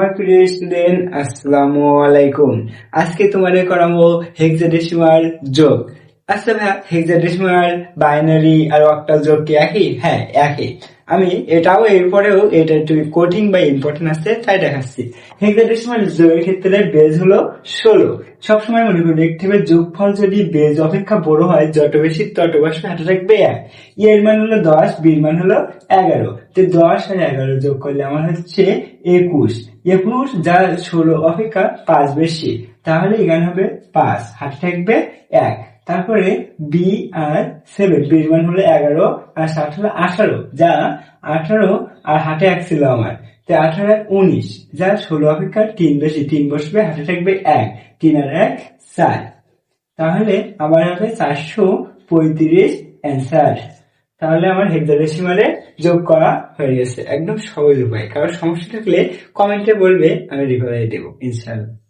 আমার প্রিয় স্টুডেন্ট, আসসালামু আলাইকুম। আজকে তোমাদের করাবো হেক্সাডেসিমাল যোগ। আচ্ছা ভাই, হেক্সাডেসিমাল, বাইনারি আর অক্টাল যোগ কি একই? হ্যাঁ, একই। আমি এটাও এরপরেও এটা একটু কঠিন বা ইম্পর্টেন্ট আছে তাই দেখাচ্ছি। হেক্সাডেসিমাল যোগের ক্ষেত্রে বেজ হলো 16। সবসময় মনে করি দেখতে হবে যোগফল যদি বেজ অপেক্ষা বড় হয়, যত বেশি তত বছর হাতে থাকবে 1। এর মান হলো 10, বির মান হলো 11। তো 10 আর 11 যোগ করলে আমার হচ্ছে 21। 21 যা 16 অপেক্ষা 5 বেশি, তাহলে এখানে হবে 5, হাতে থাকবে 1। তারপরে বি আর 7, বির মান হলো 11 আর 7 হলো 18, যা 18 আর হাতে 1 ছিল আমার, তো 18 আর 19 যা 16 অপেক্ষা 3 বেশি, 3 বসবে, হাতে থাকবে 1, 3 আর 1 4। তাহলে আমার হবে 435 অ্যান্সার। তাহলে আমার হেক্সাডেসিমালে যোগ করা হয়ে গেছে। একদম সহজ উপায়। কারণ সমস্যা থাকলে কমেন্টে বলবে, আমি রিপ্লাই দেবো ইনশাআল্লাহ।